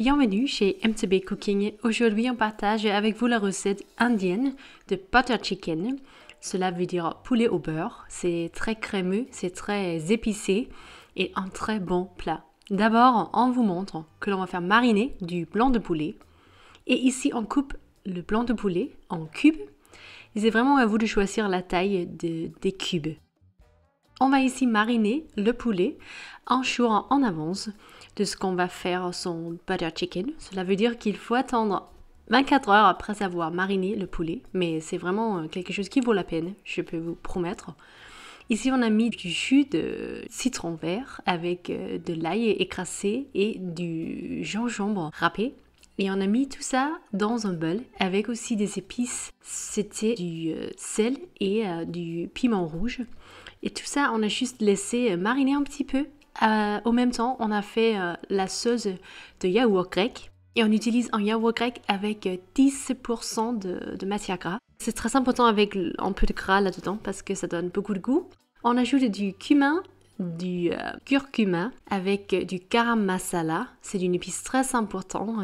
Bienvenue chez MTB Cooking. Aujourd'hui, on partage avec vous la recette indienne de butter chicken. Cela veut dire poulet au beurre. C'est très crémeux, c'est très épicé et un très bon plat. D'abord, on vous montre que l'on va faire mariner du blanc de poulet. Et ici, on coupe le blanc de poulet en cubes. Et c'est vraiment à vous de choisir la taille des cubes. On va ici mariner le poulet un jour en avance de ce qu'on va faire son butter chicken. Cela veut dire qu'il faut attendre 24 heures après avoir mariné le poulet, mais c'est vraiment quelque chose qui vaut la peine, je peux vous promettre. Ici, on a mis du jus de citron vert avec de l'ail écrasé et du gingembre râpé. Et on a mis tout ça dans un bol avec aussi des épices. C'était du sel et du piment rouge. Et tout ça, on a juste laissé mariner un petit peu. Au même temps, on a fait la sauce de yaourt grec. Et on utilise un yaourt grec avec 10% de matière grasse. C'est très important avec un peu de gras là-dedans parce que ça donne beaucoup de goût. On ajoute du cumin, du curcuma avec du garam masala. C'est une épice très importante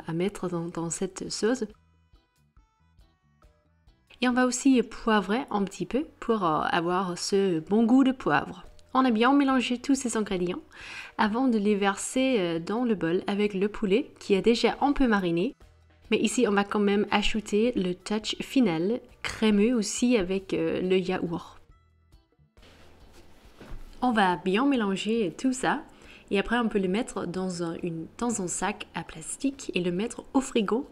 à mettre dans cette sauce. Et on va aussi poivrer un petit peu pour avoir ce bon goût de poivre. On a bien mélangé tous ces ingrédients avant de les verser dans le bol avec le poulet qui est déjà un peu mariné. Mais ici, on va quand même ajouter le touch final, crémeux aussi avec le yaourt. On va bien mélanger tout ça et après on peut le mettre dans un sac à plastique et le mettre au frigo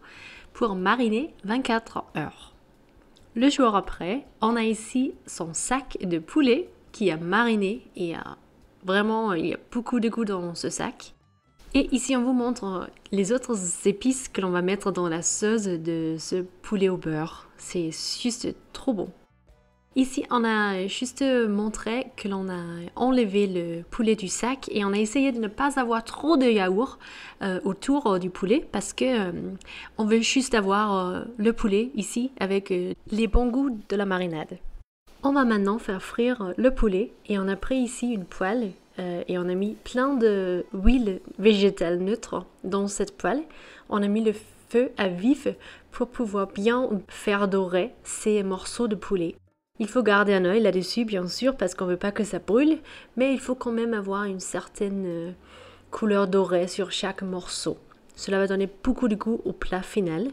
pour mariner 24 heures. Le jour après, on a ici son sac de poulet qui a mariné et vraiment il y a beaucoup de goût dans ce sac. Et ici on vous montre les autres épices que l'on va mettre dans la sauce de ce poulet au beurre. C'est juste trop bon. Ici, on a juste montré que l'on a enlevé le poulet du sac et on a essayé de ne pas avoir trop de yaourt autour du poulet parce que on veut juste avoir le poulet ici avec les bons goûts de la marinade. On va maintenant faire frire le poulet et on a pris ici une poêle et on a mis plein d'huile végétale neutre dans cette poêle. On a mis le feu à vif pour pouvoir bien faire dorer ces morceaux de poulet. Il faut garder un œil là-dessus, bien sûr, parce qu'on ne veut pas que ça brûle, mais il faut quand même avoir une certaine couleur dorée sur chaque morceau. Cela va donner beaucoup de goût au plat final.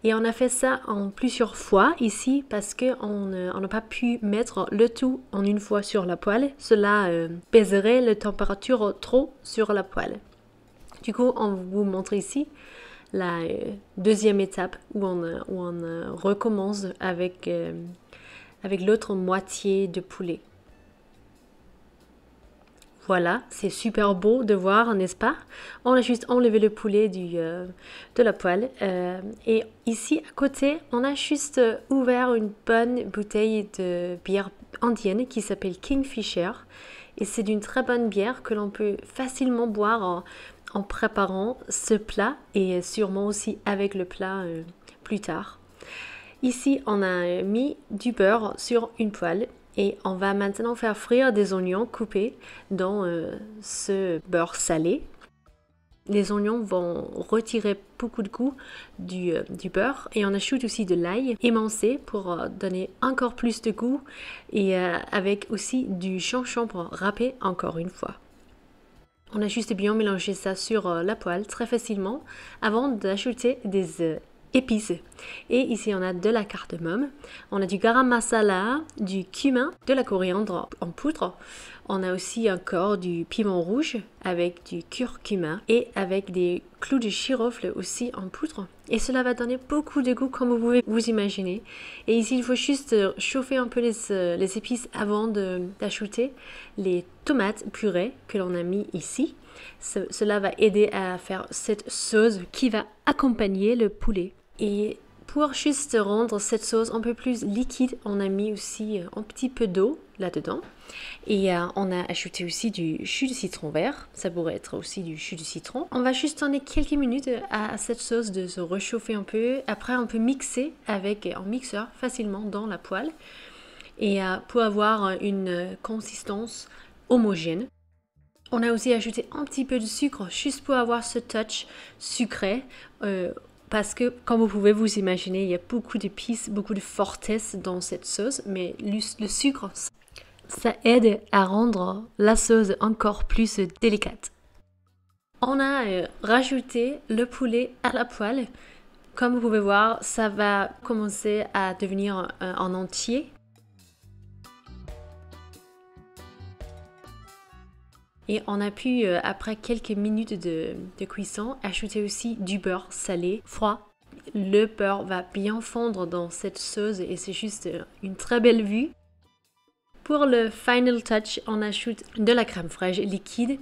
Et on a fait ça en plusieurs fois ici, parce qu'on n'a pas pu mettre le tout en une fois sur la poêle. Cela pèserait la température trop sur la poêle. Du coup, on vous montre ici la deuxième étape où on recommence avec l'autre moitié de poulet. Voilà, c'est super beau de voir, n'est-ce pas? On a juste enlevé le poulet de la poêle. Et ici, à côté, on a juste ouvert une bonne bouteille de bière indienne qui s'appelle Kingfisher. Et c'est d'une très bonne bière que l'on peut facilement boire en préparant ce plat et sûrement aussi avec le plat plus tard. Ici, on a mis du beurre sur une poêle et on va maintenant faire frire des oignons coupés dans ce beurre salé. Les oignons vont retirer beaucoup de goût du beurre et on ajoute aussi de l'ail émincé pour donner encore plus de goût et avec aussi du gingembre râpé encore une fois. On a juste bien mélangé ça sur la poêle très facilement avant d'ajouter des épices. Et ici, on a de la cardamome, on a du garam masala, du cumin, de la coriandre en poudre. On a aussi encore du piment rouge avec du curcuma et avec des clous de girofle aussi en poudre. Et cela va donner beaucoup de goût comme vous pouvez vous imaginer. Et ici, il faut juste chauffer un peu les épices avant d'ajouter les tomates purées que l'on a mis ici. Cela va aider à faire cette sauce qui va accompagner le poulet. Et pour juste rendre cette sauce un peu plus liquide, on a mis aussi un petit peu d'eau là-dedans. Et on a ajouté aussi du jus de citron vert. Ça pourrait être aussi du jus de citron. On va juste donner quelques minutes à cette sauce de se réchauffer un peu. Après, on peut mixer avec un mixeur facilement dans la poêle. Et pour avoir une consistance homogène. On a aussi ajouté un petit peu de sucre juste pour avoir ce touch sucré. Parce que, comme vous pouvez vous imaginer, il y a beaucoup d'épices, beaucoup de fortesse dans cette sauce. Mais le sucre, ça aide à rendre la sauce encore plus délicate. On a rajouté le poulet à la poêle. Comme vous pouvez voir, ça va commencer à devenir en entier. Et on a pu, après quelques minutes de cuisson, ajouter aussi du beurre salé froid. Le beurre va bien fondre dans cette sauce et c'est juste une très belle vue. Pour le final touch, on ajoute de la crème fraîche liquide,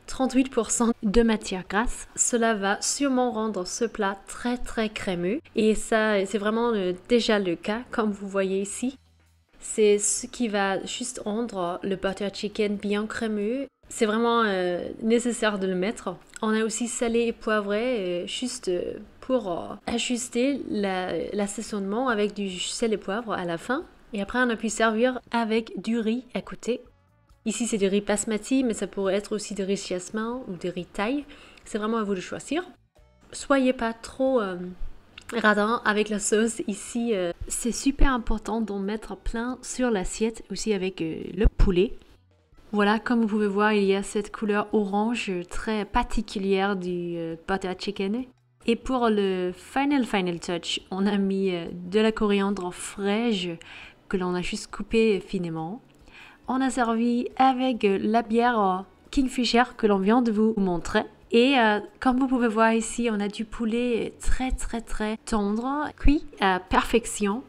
38% de matière grasse. Cela va sûrement rendre ce plat très très crémeux. Et ça, c'est vraiment déjà le cas, comme vous voyez ici. C'est ce qui va juste rendre le butter chicken bien crémeux. C'est vraiment nécessaire de le mettre. On a aussi salé et poivré juste pour ajuster l'assaisonnement avec du sel et poivre à la fin. Et après, on a pu servir avec du riz à côté. Ici, c'est du riz basmati, mais ça pourrait être aussi du riz jasmin ou du riz thaï. C'est vraiment à vous de choisir. Soyez pas trop radin avec la sauce. Ici, c'est super important d'en mettre plein sur l'assiette, aussi avec le poulet. Voilà, comme vous pouvez voir, il y a cette couleur orange très particulière du butter chicken. Et pour le final touch, on a mis de la coriandre fraîche que l'on a juste coupée finement. On a servi avec la bière Kingfisher que l'on vient de vous montrer. Et comme vous pouvez voir ici, on a du poulet très tendre, cuit à perfection.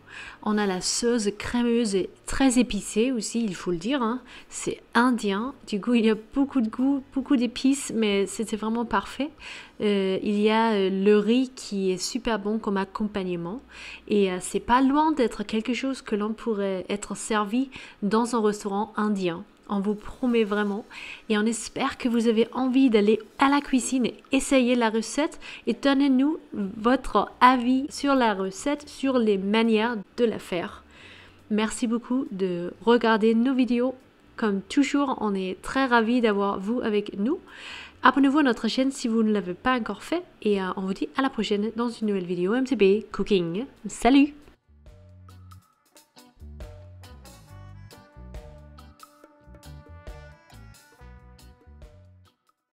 On a la sauce crémeuse et très épicée aussi, il faut le dire. Hein. C'est indien. Du coup, il y a beaucoup de goût, beaucoup d'épices, mais c'était vraiment parfait. Il y a le riz qui est super bon comme accompagnement. Et c'est pas loin d'être quelque chose que l'on pourrait être servi dans un restaurant indien. On vous promet vraiment et on espère que vous avez envie d'aller à la cuisine et essayer la recette et donnez-nous votre avis sur la recette, sur les manières de la faire. Merci beaucoup de regarder nos vidéos. Comme toujours, on est très ravis d'avoir vous avec nous. Abonnez-vous à notre chaîne si vous ne l'avez pas encore fait et on vous dit à la prochaine dans une nouvelle vidéo MTB Cooking. Salut!